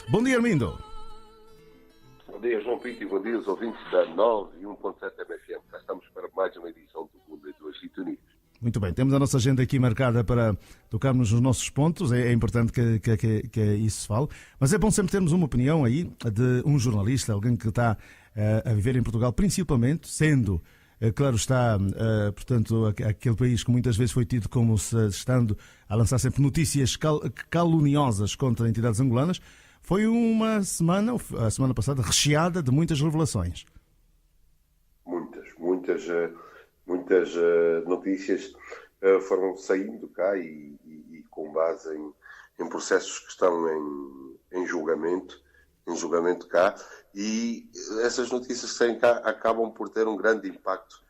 Bom dia, Armindo. Bom dia, João Pinto, e bom dia aos ouvintes da 9 e 1.7 MFM. Já estamos para mais uma edição do Mundo em Duas Sintonias. Muito bem, temos a nossa agenda aqui marcada para tocarmos nos nossos pontos, é importante que isso se fale, mas é bom sempre termos uma opinião aí de um jornalista, alguém que está a viver em Portugal, principalmente, sendo, claro está, portanto, aquele país que muitas vezes foi tido como se estando a lançar sempre notícias caluniosas contra entidades angolanas. Foi uma semana, a semana passada, recheada de muitas revelações. Muitas notícias foram saindo cá e com base em processos que estão em julgamento cá, e essas notícias que saem cá acabam por ter um grande impacto,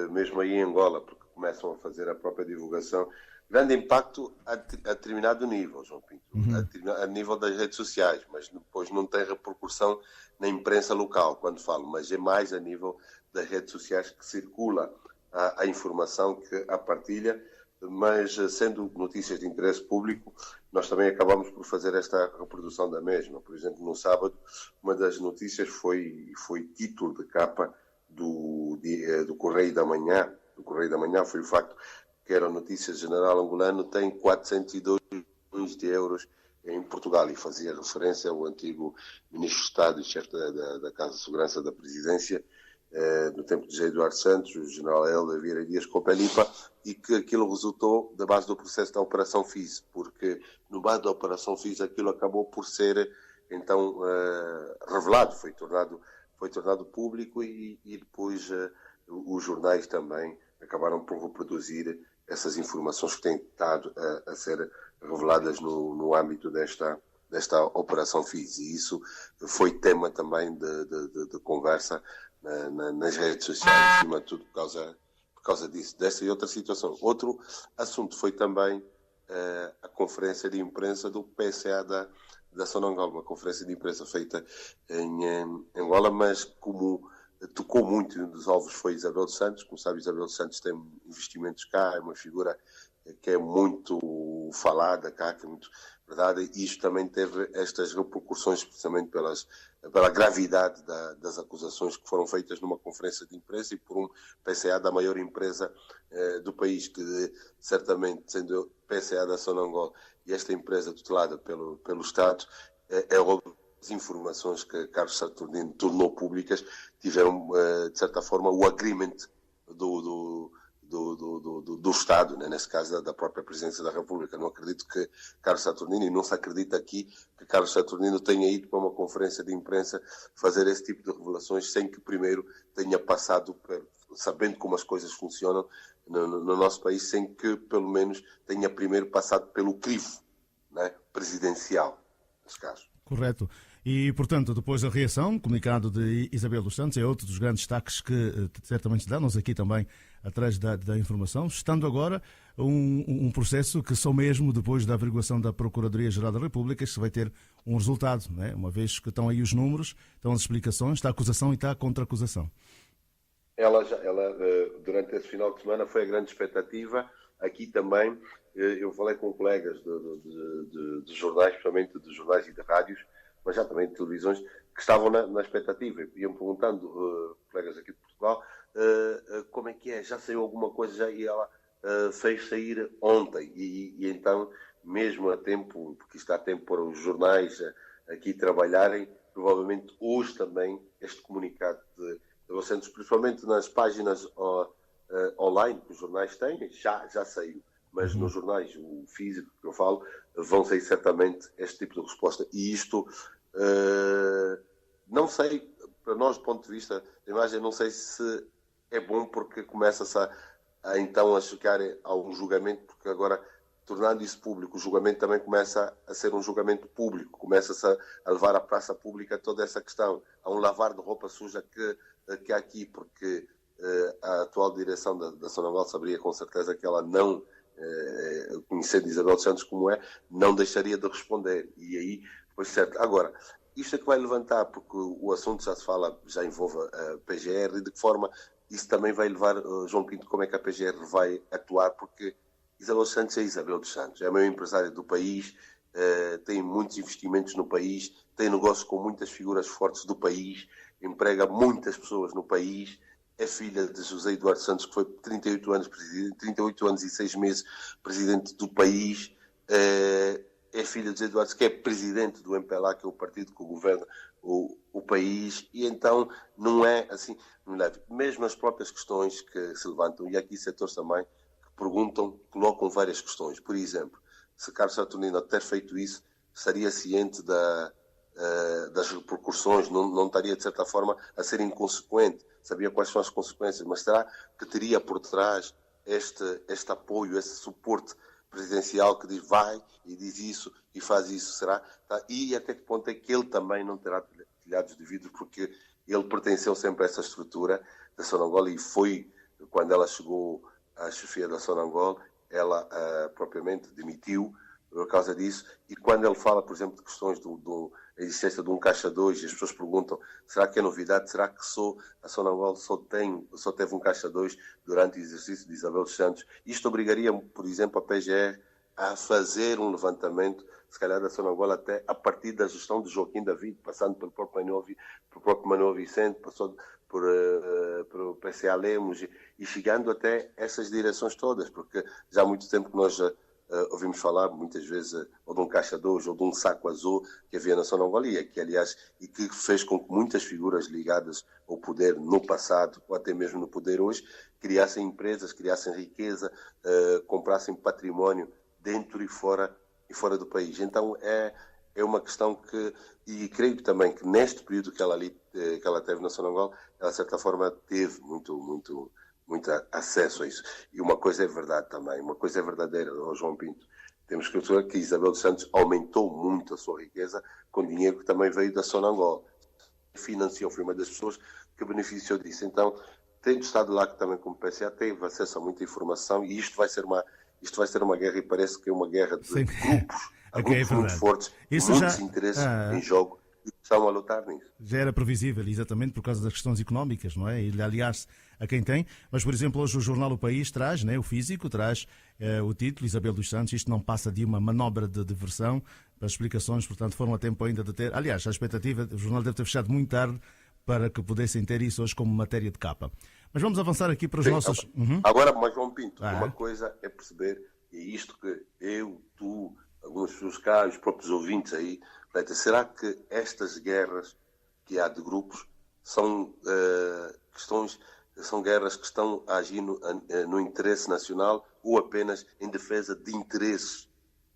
mesmo aí em Angola, porque começam a fazer a própria divulgação. Grande impacto a determinado nível, João Pinto, a nível das redes sociais, mas depois não tem repercussão na imprensa local, quando falo, mas é mais a nível das redes sociais que circula a informação, que a partilha, mas sendo notícias de interesse público, nós também acabamos por fazer esta reprodução da mesma. Por exemplo, no sábado, uma das notícias foi título de capa do Correio da Manhã. Do Correio da Manhã foi o facto que era a notícia general angolano, tem 402 milhões de euros em Portugal, e fazia referência ao antigo ministro de Estado e chefe da Casa de Segurança da Presidência, no tempo de José Eduardo Santos, o general Hélder Vieira Dias Copelipa, e que aquilo resultou da base do processo da Operação FIS, porque no base da Operação FIS aquilo acabou por ser, então, revelado, foi tornado público, e depois os jornais também acabaram por reproduzir essas informações que têm estado a ser reveladas no âmbito desta Operação FIS. E isso foi tema também de conversa nas redes sociais, acima de tudo por causa disso, dessa e outra situação. Outro assunto foi também a conferência de imprensa do PSA da Sonangol, uma conferência de imprensa feita em Angola, mas como tocou muito, um dos alvos foi Isabel dos Santos. Como sabe, Isabel dos Santos tem investimentos cá, é uma figura que é muito falada cá, que é muito verdade, e isto também teve estas repercussões, precisamente pela gravidade das acusações que foram feitas numa conferência de imprensa e por um PCA da maior empresa do país, que certamente, sendo PCA da Sonangol e esta empresa tutelada pelo Estado, é óbvio. As informações que Carlos Saturnino tornou públicas tiveram, de certa forma, o agreement do Estado, né? Nesse caso da própria Presidência da República. Não acredito que Carlos Saturnino, e não se acredita aqui que Carlos Saturnino tenha ido para uma conferência de imprensa fazer esse tipo de revelações sem que primeiro tenha passado, sabendo como as coisas funcionam no nosso país, sem que pelo menos tenha primeiro passado pelo crivo, né, presidencial, nesse caso. Correto. E, portanto, depois da reação, comunicado de Isabel dos Santos, é outro dos grandes destaques que certamente se dá, nós aqui também, atrás da informação, estando agora um processo que só mesmo depois da averiguação da Procuradoria-Geral da República se vai ter um resultado, não é? Uma vez que estão aí os números, estão as explicações, está a acusação e está a contra-acusação. Ela, durante esse final de semana, foi a grande expectativa. Aqui também, eu falei com colegas de jornais, principalmente de jornais e de rádios, mas já também de televisões, que estavam na expectativa. Iam perguntando, colegas aqui de Portugal, como é que é? Já saiu alguma coisa? E ela fez sair ontem. E então, mesmo a tempo, porque está a tempo para os jornais aqui trabalharem, provavelmente hoje também este comunicado de Santos, principalmente nas páginas online que os jornais têm, já saiu. Mas nos jornais, o físico que eu falo, vão sair certamente este tipo de resposta. E isto, não sei, para nós, do ponto de vista da imagem, não sei se é bom, porque começa-se então a chegar a um julgamento, porque agora, tornando isso público, o julgamento também começa a ser um julgamento público, começa-se a levar à praça pública toda essa questão. Há um lavar de roupa suja que há aqui, porque a atual direção da Sonangol saberia com certeza que ela não, conhecendo Isabel dos Santos como é, não deixaria de responder. E aí, pois certo. Agora, isto é que vai levantar, porque o assunto já se fala, já envolve a PGR, e de que forma isso também vai levar, João Pinto, como é que a PGR vai atuar, porque Isabel dos Santos é Isabel dos Santos, é a maior empresária do país, tem muitos investimentos no país, tem negócios com muitas figuras fortes do país, emprega muitas pessoas no país. É filha de José Eduardo Santos, que foi 38 anos, 38 anos e 6 meses presidente do país. É filha de José Eduardo, que é presidente do MPLA, que é o partido que governa o país. E então não é assim. Mesmo as próprias questões que se levantam, e há aqui setores também que perguntam, colocam várias questões. Por exemplo, se Carlos Saturnino ter feito isso, estaria ciente das repercussões, não estaria, de certa forma, a ser inconsequente, sabia quais são as consequências, mas será que teria por trás este apoio, esse suporte presidencial que diz vai e diz isso e faz isso, será? E até que ponto é que ele também não terá telhados de vidro, porque ele pertenceu sempre a essa estrutura da Sonangol e foi, quando ela chegou à chefia da Sonangol, ela propriamente demitiu por causa disso, e quando ele fala, por exemplo, de questões da existência de um caixa 2, e as pessoas perguntam, será que é novidade? Será que a Sonangol só teve um caixa 2 durante o exercício de Isabel dos Santos? Isto obrigaria, por exemplo, a PGR a fazer um levantamento, se calhar da Sonangol até a partir da gestão de Joaquim David, passando pelo próprio Manuel Vicente, passou por o PCA Lemos e chegando até essas direções todas, porque já há muito tempo que nós ouvimos falar muitas vezes ou de um caixa 2 ou de um saco azul que havia na Sonangolia, que aliás, e que fez com que muitas figuras ligadas ao poder no passado, ou até mesmo no poder hoje, criassem empresas, criassem riqueza, comprassem património dentro e fora do país. Então é uma questão que, e creio também que neste período que ela teve na Sonangol, ela de certa forma teve muito acesso a isso. E uma coisa é verdade também, uma coisa é verdadeira, João Pinto. Temos que ver que Isabel dos Santos aumentou muito a sua riqueza com dinheiro que também veio da Sonangol. Financiou, foi uma das pessoas que beneficiou disso. Então, tendo estado lá que também como PCA, teve acesso a muita informação e isto vai ser uma guerra e parece que é uma guerra de grupos. Há grupos muito fortes, muitos interesses em jogo e estão a lutar nisso. Já era previsível, exatamente, por causa das questões económicas, não é? E, aliás, a quem tem. Mas, por exemplo, hoje o jornal O País traz, né, o físico, traz o título, Isabel dos Santos, isto não passa de uma manobra de diversão. As explicações, portanto, foram a tempo ainda de ter. Aliás, a expectativa, o jornal deve ter fechado muito tarde para que pudessem ter isso hoje como matéria de capa. Mas vamos avançar aqui para os nossos... Agora, mas João Pinto, uma coisa é perceber, e é isto que eu, tu, algumas pessoas cá, os próprios ouvintes aí, será que estas guerras que há de grupos são guerras que estão a agir no interesse nacional ou apenas em defesa de interesses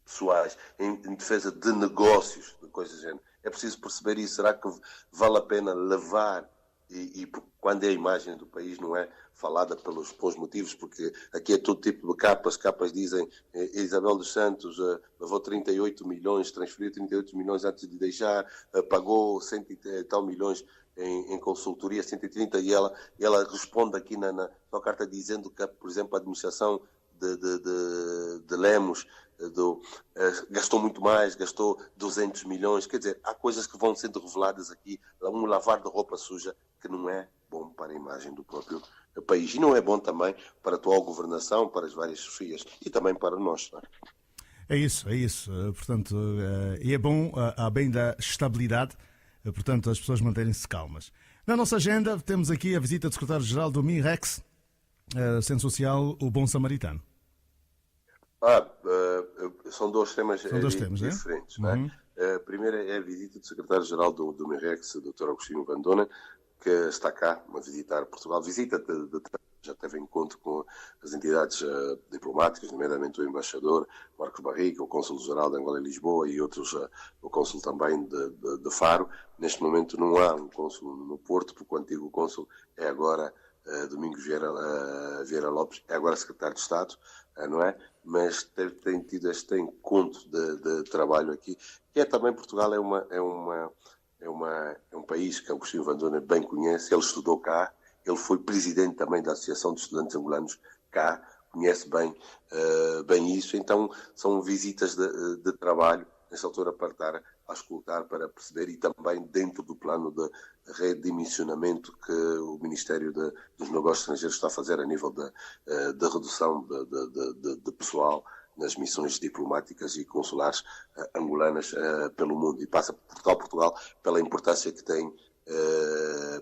pessoais, em defesa de negócios, de coisas do género? É preciso perceber isso. Será que vale a pena levar, e quando é a imagem do país não é falada pelos motivos, porque aqui é todo tipo de capas dizem Isabel dos Santos levou 38 milhões, transferiu 38 milhões antes de deixar, pagou 100 e tal milhões em consultoria, 130, e ela responde aqui na sua carta dizendo que, por exemplo, a administração de Lemos gastou muito mais, gastou 200 milhões, quer dizer, há coisas que vão sendo reveladas aqui, um lavar de roupa suja que não é bom para a imagem do próprio país e não é bom também para a atual governação, para as várias chefias e também para nós. Não é? É isso. Portanto, e é bom, a bem da estabilidade, portanto, as pessoas manterem-se calmas. Na nossa agenda temos aqui a visita do secretário-geral do MIREX, Centro Social, o Bom Samaritano. São dois temas diferentes. Né? Não é? Primeiro é a visita do secretário-geral do MIREX, Dr. Agostinho Vandona, que está cá a visitar Portugal. Já teve encontro com as entidades diplomáticas, nomeadamente o embaixador Marcos Barriga, o cônsul-geral de Angola e Lisboa e outros, o cônsul também de Faro. Neste momento não há um cônsul no Porto, porque o antigo cônsul é agora Domingos Vieira Lopes, é agora secretário de Estado, não é? Mas tem tido este encontro de trabalho aqui, que é também Portugal, é um país que Agostinho Vandona bem conhece, ele estudou cá, ele foi presidente também da Associação de Estudantes Angolanos cá, conhece bem isso, então são visitas de trabalho, nesta altura para estar a escutar, para perceber e também dentro do plano de redimensionamento que o Ministério dos Negócios Estrangeiros está a fazer a nível da redução de pessoal nas missões diplomáticas e consulares angolanas pelo mundo, e passa por Portugal pela importância que tem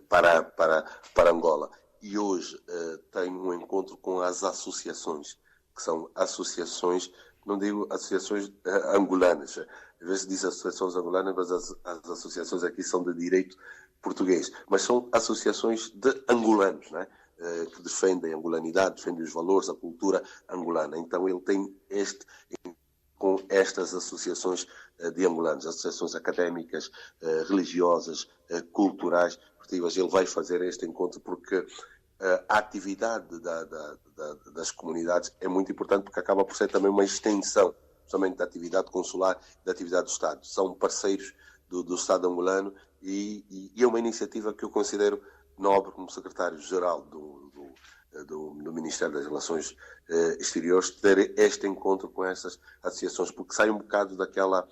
para Angola. E hoje tenho um encontro com as associações, que são associações, não digo associações angolanas, às vezes diz associações angolanas, mas as associações aqui são de direito português, mas são associações de angolanos, não é? Que defendem a angolanidade, defendem os valores, a cultura angolana. Então ele tem com estas associações de angolanos, associações académicas, religiosas, culturais, esportivas. Ele vai fazer este encontro porque a atividade das comunidades é muito importante, porque acaba por ser também uma extensão, justamente da atividade consular, da atividade do Estado. São parceiros do Estado angolano e é uma iniciativa que eu considero nobre como secretário-geral do Ministério das Relações Exteriores, ter este encontro com essas associações, porque sai um bocado daquela,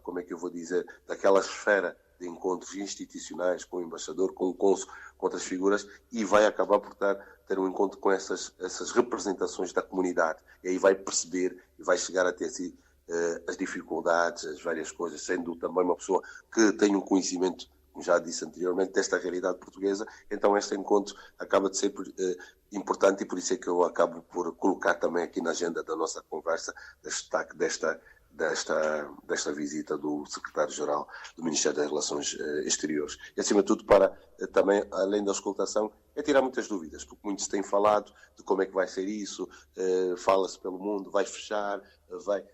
como é que eu vou dizer, daquela esfera de encontros institucionais com o embaixador, com o cônsul, com outras figuras, e vai acabar por ter um encontro com essas representações da comunidade. E aí vai perceber e vai chegar a ter assim, as dificuldades, as várias coisas, sendo também uma pessoa que tem um conhecimento, como já disse anteriormente, desta realidade portuguesa. Então este encontro acaba de ser importante, e por isso é que eu acabo por colocar também aqui na agenda da nossa conversa destaque desta visita do secretário-geral do Ministério das Relações Exteriores. E, acima de tudo, para também, além da auscultação, é tirar muitas dúvidas, porque muitos têm falado de como é que vai ser isso, fala-se pelo mundo, vai fechar, vai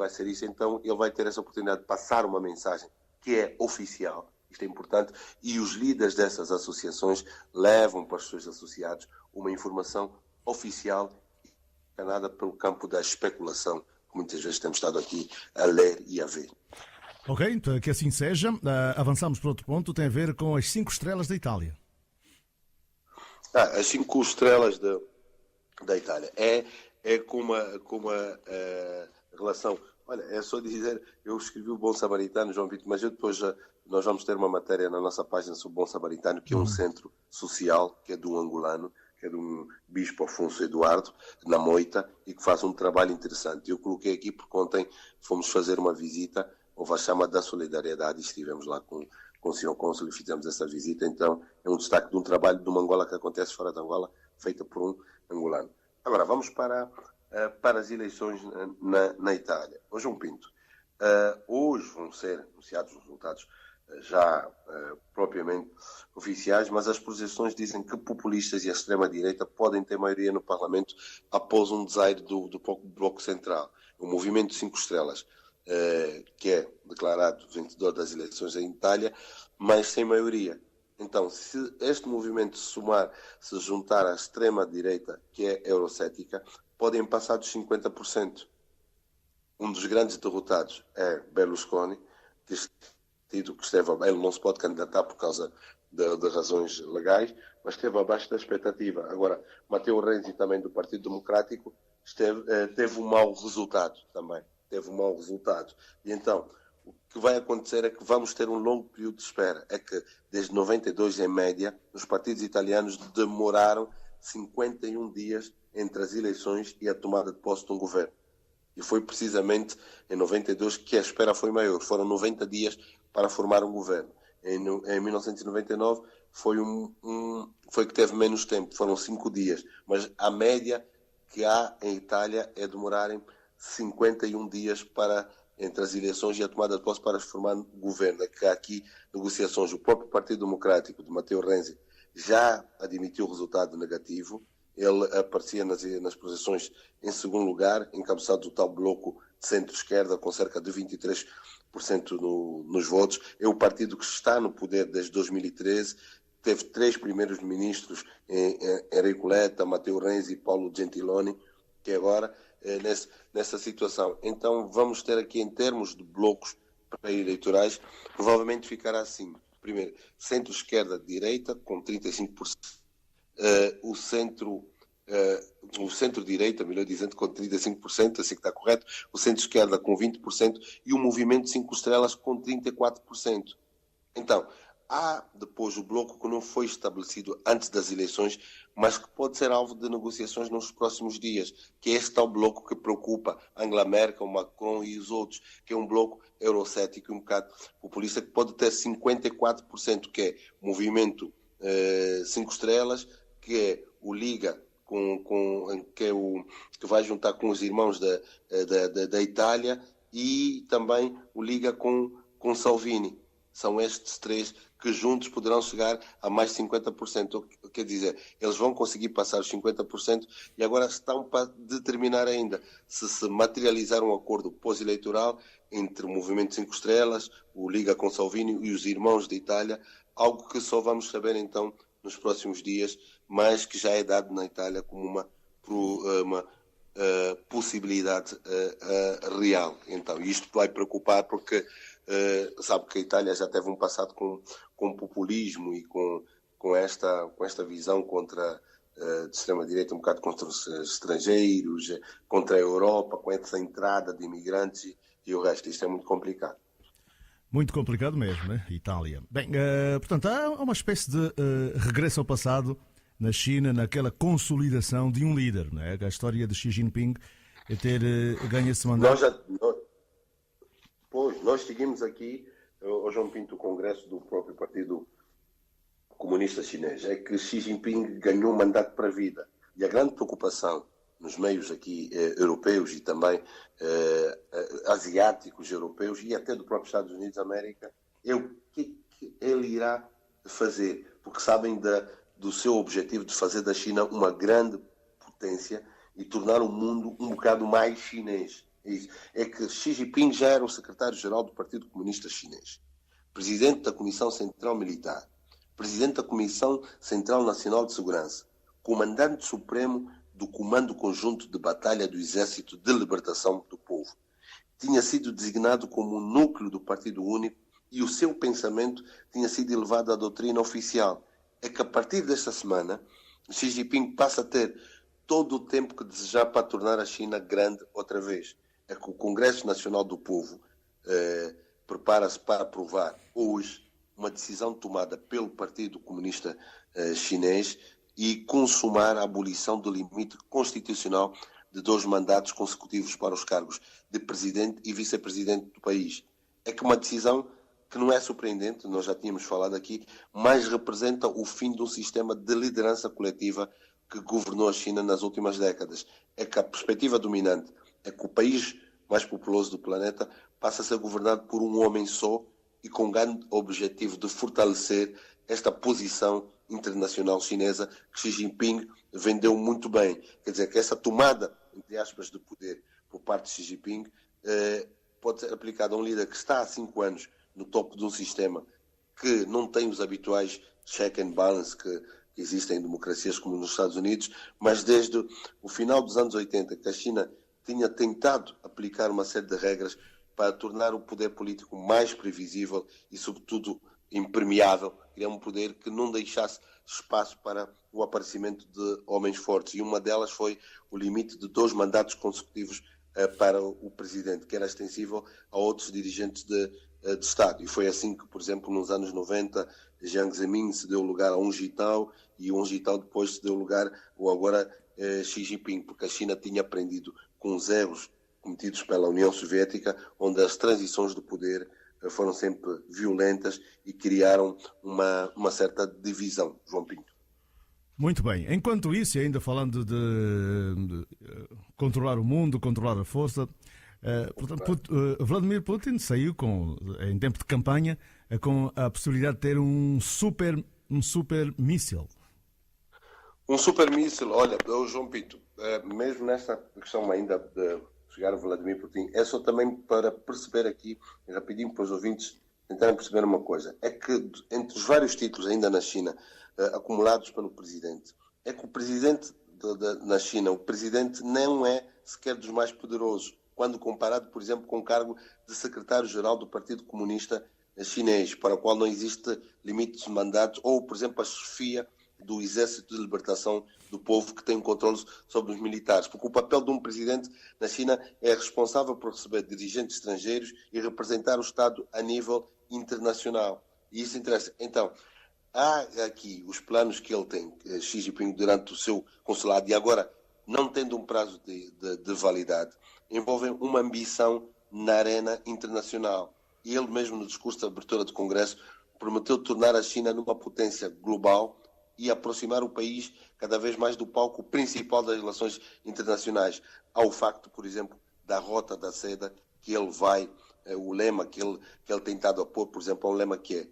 ser isso. Então ele vai ter essa oportunidade de passar uma mensagem que é oficial, isto é importante, e os líderes dessas associações levam para os seus associados uma informação oficial, nada pelo campo da especulação, que muitas vezes temos estado aqui a ler e a ver. Ok, então que assim seja. Avançamos para outro ponto, tem a ver com as 5 estrelas da Itália. As 5 estrelas da Itália é com uma relação. Olha, é só dizer, eu escrevi o Bom Samaritano, João Vitor, mas depois nós vamos ter uma matéria na nossa página sobre o Bom Samaritano, que é um centro social, que é de um angolano, que é de um bispo Afonso Eduardo, na Moita, e que faz um trabalho interessante. Eu coloquei aqui porque ontem fomos fazer uma visita ao chama da Solidariedade, e estivemos lá com o senhor cônsul e fizemos essa visita. Então é um destaque de um trabalho de uma Angola que acontece fora da Angola, feita por um angolano. Agora, vamos para as eleições na Itália. Hoje Pinto. Hoje vão ser anunciados os resultados já propriamente oficiais, mas as projeções dizem que populistas e a extrema-direita podem ter maioria no Parlamento após um desaire do Bloco Central. O Movimento 5 Estrelas, que é declarado vencedor das eleições em Itália, mas sem maioria. Então, se este movimento se juntar à extrema-direita, que é eurocética, podem passar dos 50%. Um dos grandes derrotados é Berlusconi, que ele não se pode candidatar por causa de razões legais, mas esteve abaixo da expectativa. Agora, Matteo Renzi, também do Partido Democrático, teve um mau resultado também. E então, o que vai acontecer é que vamos ter um longo período de espera. É que, desde 92, em média, os partidos italianos demoraram 51 dias entre as eleições e a tomada de posse de um governo. E foi precisamente em 92 que a espera foi maior. Foram 90 dias para formar um governo. Em 1999 foi que teve menos tempo, foram 5 dias. Mas a média que há em Itália é demorarem 51 dias entre as eleições e a tomada de posse para formar um governo. É que há aqui negociações. O próprio Partido Democrático de Matteo Renzi já admitiu o resultado negativo. Ele aparecia nas projeções em segundo lugar, encabeçado do tal bloco de centro-esquerda, com cerca de 23% nos votos. É o partido que está no poder desde 2013, teve 3 primeiros ministros, Enrico Letta, Matteo Renzi e Paulo Gentiloni, que agora nessa situação. Então vamos ter aqui, em termos de blocos pré-eleitorais, provavelmente ficará assim. Primeiro, centro-esquerda-direita, com 35%. O centro-direita, melhor dizendo, com 35%, assim que está correto, o centro-esquerda com 20% e o Movimento 5 Estrelas com 34%. Então, há depois o bloco que não foi estabelecido antes das eleições, mas que pode ser alvo de negociações nos próximos dias, que é este tal bloco que preocupa Angela Merkel, Macron e os outros, que é um bloco eurocético e um bocado populista, que pode ter 54%, que é o movimento 5 estrelas, que é o Liga, que vai juntar com os irmãos da Itália, e também o Liga com Salvini. São estes três que juntos poderão chegar a mais 50%. Quer dizer, eles vão conseguir passar os 50% e agora estão para determinar ainda se materializar um acordo pós-eleitoral entre o Movimento 5 Estrelas, o Liga com Salvini e os irmãos de Itália, algo que só vamos saber então nos próximos dias, mas que já é dado na Itália como uma possibilidade real. Então, isto vai preocupar porque sabe que a Itália já teve um passado com populismo e com esta visão contra de extrema-direita, um bocado contra os estrangeiros, contra a Europa, com essa entrada de imigrantes e o resto. Isto é muito complicado. Muito complicado mesmo, né? Itália. Bem, portanto, há uma espécie de regresso ao passado na China, naquela consolidação de um líder, né? A história de Xi Jinping ter ganho esse mandato. Nós seguimos aqui, João Pinto, o congresso do próprio Partido Comunista Chinês. É que Xi Jinping ganhou um mandato para a vida. E a grande preocupação nos meios aqui europeus e também asiáticos, europeus e até do próprio Estados Unidos da América é o que ele irá fazer. Porque sabem do seu objetivo de fazer da China uma grande potência e tornar o mundo um bocado mais chinês. É que Xi Jinping já era o secretário-geral do Partido Comunista Chinês, presidente da Comissão Central Militar, presidente da Comissão Central Nacional de Segurança, comandante supremo do Comando Conjunto de Batalha do Exército de Libertação do Povo. Tinha sido designado como núcleo do Partido Único e o seu pensamento tinha sido elevado à doutrina oficial. É que a partir desta semana, Xi Jinping passa a ter todo o tempo que desejar para tornar a China grande outra vez. É que o Congresso Nacional do Povo prepara-se para aprovar hoje uma decisão tomada pelo Partido Comunista Chinês e consumar a abolição do limite constitucional de 2 mandatos consecutivos para os cargos de presidente e vice-presidente do país. É que uma decisão que não é surpreendente, nós já tínhamos falado aqui, mas representa o fim de um sistema de liderança coletiva que governou a China nas últimas décadas. É que a perspectiva dominante é que o país mais populoso do planeta passa a ser governado por um homem só e com o grande objetivo de fortalecer esta posição internacional chinesa que Xi Jinping vendeu muito bem. Quer dizer, que essa tomada, entre aspas, de poder por parte de Xi Jinping pode ser aplicada a um líder que está há 5 anos no topo de um sistema que não tem os habituais check and balance que existem em democracias como nos Estados Unidos, mas desde o final dos anos 80 que a China tinha tentado aplicar uma série de regras para tornar o poder político mais previsível e, sobretudo, impermeável. Queria um poder que não deixasse espaço para o aparecimento de homens fortes. E uma delas foi o limite de 2 mandatos consecutivos para o presidente, que era extensível a outros dirigentes de Estado. E foi assim que, por exemplo, nos anos 90, Jiang Zemin se deu lugar a um Jitao e um Jitao depois se deu lugar ao agora Xi Jinping, porque a China tinha aprendido com os erros cometidos pela União Soviética, onde as transições de poder foram sempre violentas e criaram uma certa divisão. João Pinto. Muito bem. Enquanto isso, e ainda falando de controlar o mundo, controlar a força, portanto, Vladimir Putin saiu em tempo de campanha com a possibilidade de ter um super míssil. Um super míssil, olha, João Pinto, mesmo nesta questão ainda de chegar a Vladimir Putin, é só também para perceber aqui, rapidinho para os ouvintes tentarem perceber uma coisa, é que entre os vários títulos ainda na China acumulados pelo presidente, é que o presidente na China, o presidente não é sequer dos mais poderosos, quando comparado, por exemplo, com o cargo de secretário-geral do Partido Comunista Chinês, para o qual não existe limites de mandatos, ou, por exemplo, a chefia do Exército de Libertação do Povo, que tem controle sobre os militares. Porque o papel de um presidente na China é responsável por receber dirigentes estrangeiros e representar o Estado a nível internacional. E isso interessa. Então, há aqui os planos que ele tem, Xi Jinping, durante o seu consulado, e agora, não tendo um prazo de validade, envolvem uma ambição na arena internacional. E ele mesmo, no discurso de abertura do Congresso, prometeu tornar a China numa potência global e aproximar o país cada vez mais do palco principal das relações internacionais. Há o facto, por exemplo, da Rota da Seda, que ele vai, o lema que ele tem tentado a pôr, por exemplo, é um lema que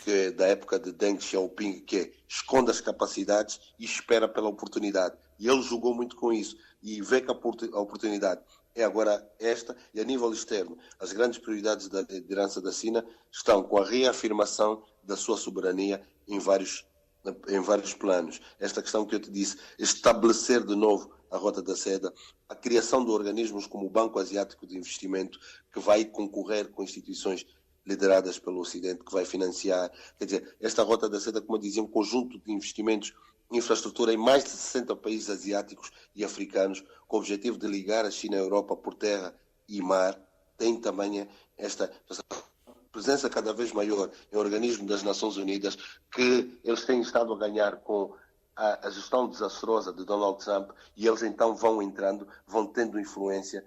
é da época de Deng Xiaoping, que é esconde as capacidades e espera pela oportunidade. E ele jogou muito com isso e vê que a oportunidade é agora esta, e a nível externo, as grandes prioridades da liderança da China estão com a reafirmação da sua soberania em vários planos. Esta questão que eu te disse, estabelecer de novo a Rota da Seda, a criação de organismos como o Banco Asiático de Investimento, que vai concorrer com instituições lideradas pelo Ocidente, que vai financiar. Quer dizer, esta Rota da Seda, como eu dizia, um conjunto de investimentos em infraestrutura em mais de 60 países asiáticos e africanos, com o objetivo de ligar a China à Europa por terra e mar, tem também esta presença cada vez maior em organismos das Nações Unidas, que eles têm estado a ganhar com a gestão desastrosa de Donald Trump, e eles então vão entrando, vão tendo influência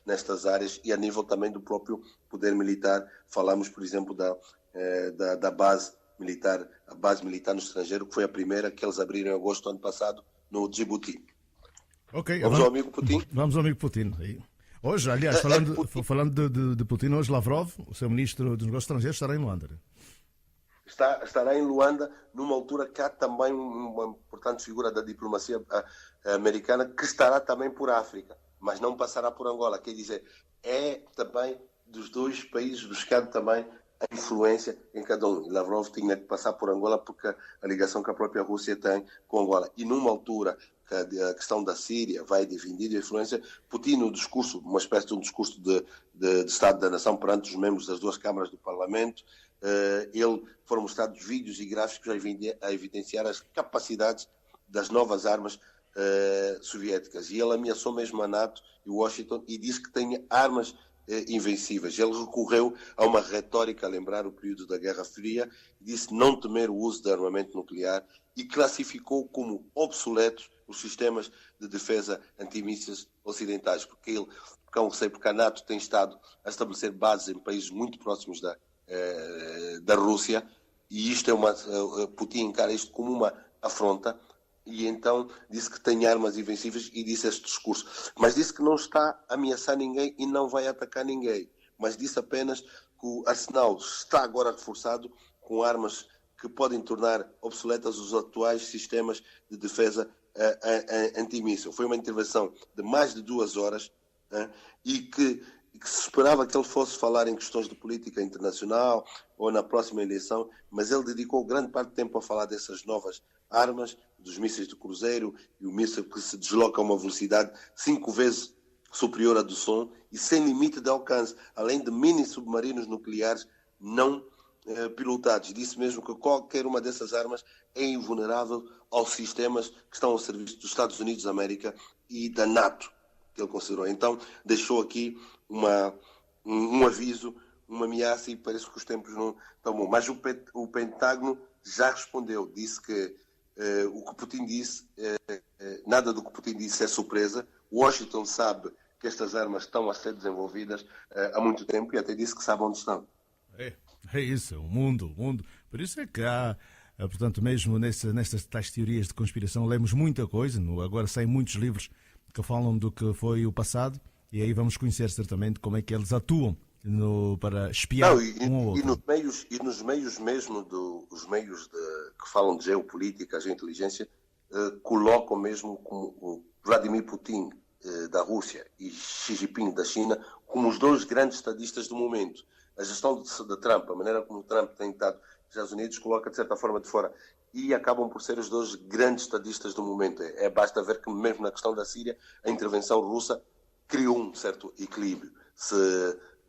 nestas áreas, e a nível também do próprio poder militar. Falamos, por exemplo, da base militar, a base militar no estrangeiro, que foi a primeira que eles abriram em agosto do ano passado, no Djibouti. Okay, vamos ao amigo Putin? Vamos ao amigo Putin. Hoje, aliás, falando de Putin, hoje Lavrov, o seu ministro dos Negócios Estrangeiros, estará em Luanda. Estará em Luanda, numa altura que há também uma importante figura da diplomacia americana, que estará também por África, mas não passará por Angola. Quer dizer, é também dos dois países buscando também a influência em cada um. E Lavrov tinha que passar por Angola porque a ligação que a própria Rússia tem com Angola. E numa altura que a questão da Síria vai dividir a influência, Putin, no discurso, uma espécie de um discurso de Estado da Nação perante os membros das duas câmaras do Parlamento, foram mostrados vídeos e gráficos a evidenciar as capacidades das novas armas soviéticas. E ele ameaçou mesmo a NATO e Washington e disse que tem armas invencíveis. Ele recorreu a uma retórica a lembrar o período da Guerra Fria, disse não temer o uso de armamento nuclear e classificou como obsoletos os sistemas de defesa antimísseis ocidentais, porque a NATO tem estado a estabelecer bases em países muito próximos da Rússia, e isto Putin encara isto como uma afronta, e então disse que tem armas invencíveis e disse este discurso. Mas disse que não está a ameaçar ninguém e não vai atacar ninguém, mas disse apenas que o arsenal está agora reforçado com armas que podem tornar obsoletas os atuais sistemas de defesa antimíssil. Foi uma intervenção de mais de 2 horas, e que se esperava que ele fosse falar em questões de política internacional ou na próxima eleição, mas ele dedicou grande parte do tempo a falar dessas novas armas, dos mísseis de cruzeiro e o míssil que se desloca a uma velocidade 5 vezes superior à do som e sem limite de alcance, além de mini submarinos nucleares não pilotados. Disse mesmo que qualquer uma dessas armas é invulnerável aos sistemas que estão ao serviço dos Estados Unidos da América e da NATO, que ele considerou. Então deixou aqui um aviso, uma ameaça, e parece que os tempos não estão bons. Mas o Pentágono já respondeu, disse que o que Putin disse, nada do que Putin disse é surpresa. Washington sabe que estas armas estão a ser desenvolvidas há muito tempo e até disse que sabe onde estão. É isso, o mundo. Por isso é que há, portanto, mesmo nestas tais teorias de conspiração, lemos muita coisa. Agora saem muitos livros que falam do que foi o passado, e aí vamos conhecer certamente como é que eles atuam para espiar um ao outro. E nos meios mesmo, os meios que falam de geopolítica, a inteligência, colocam mesmo como o Vladimir Putin da Rússia e Xi Jinping da China como os dois grandes estadistas do momento. A gestão de Trump, a maneira como Trump tem estado nos Estados Unidos, coloca de certa forma de fora, e acabam por ser os dois grandes estadistas do momento. Basta ver que mesmo na questão da Síria, a intervenção russa criou um certo equilíbrio. Se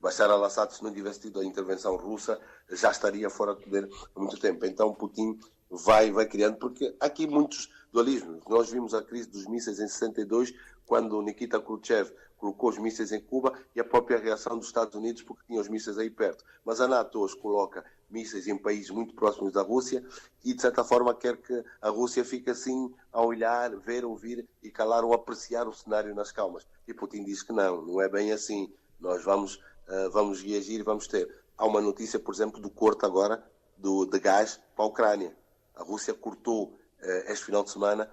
Bashar al-Assad, se não tivesse tido a intervenção russa, já estaria fora de poder há muito tempo. Então Putin vai criando, porque há aqui muitos dualismos. Nós vimos a crise dos mísseis em 62, quando Nikita Khrushchev, colocou os mísseis em Cuba e a própria reação dos Estados Unidos porque tinha os mísseis aí perto. Mas a NATO hoje coloca mísseis em países muito próximos da Rússia e, de certa forma, quer que a Rússia fique assim a olhar, ver, ouvir e calar ou apreciar o cenário nas calmas. E Putin diz que não é bem assim. Nós vamos reagir e vamos ter. Há uma notícia, por exemplo, do corte agora de gás para a Ucrânia. A Rússia cortou este final de semana,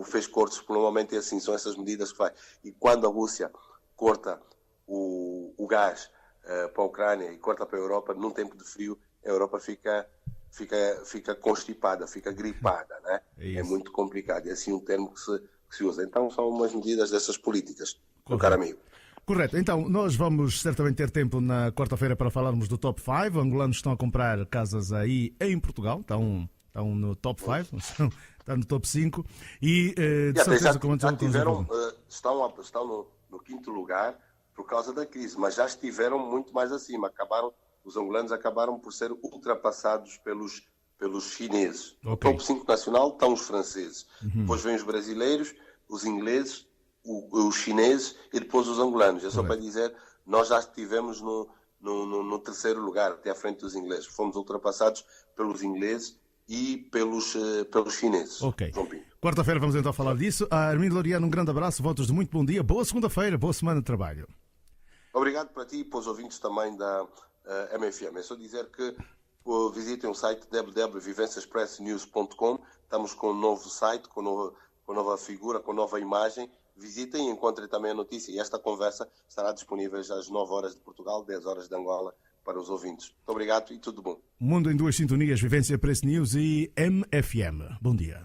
fez cortes, normalmente é assim, são essas medidas que faz. E quando a Rússia corta o gás para a Ucrânia e corta para a Europa, num tempo de frio, a Europa fica constipada, fica gripada, né? É muito complicado, é assim um termo que se usa. Então são umas medidas dessas políticas, meu caro amigo. Correto, então nós vamos certamente ter tempo na quarta-feira para falarmos do top 5. Angolanos estão a comprar casas aí em Portugal, estão no top 5, estão no top 5 e de certeza que já tiveram, estão no quinto lugar por causa da crise, mas já estiveram muito mais acima. Os angolanos acabaram por ser ultrapassados pelos chineses. Okay. No top 5 nacional estão os franceses, depois vêm os brasileiros, os ingleses, os chineses e depois os angolanos. É só para dizer, nós já estivemos no terceiro lugar, até à frente dos ingleses. Fomos ultrapassados pelos ingleses e pelos chineses. Ok. Quarta-feira vamos então falar disso. Armindo Laureano, um grande abraço, votos de muito bom dia, boa segunda-feira, boa semana de trabalho. Obrigado para ti e para os ouvintes também da MFM. É só dizer que visitem o site www.vivenciaexpressnews.com. Estamos com um novo site, com nova figura, com nova imagem. Visitem e encontrem também a notícia. E esta conversa estará disponível às 9 horas de Portugal, 10 horas de Angola, para os ouvintes. Muito obrigado e tudo bom. Mundo em duas sintonias, Vivência Press News e MFM. Bom dia.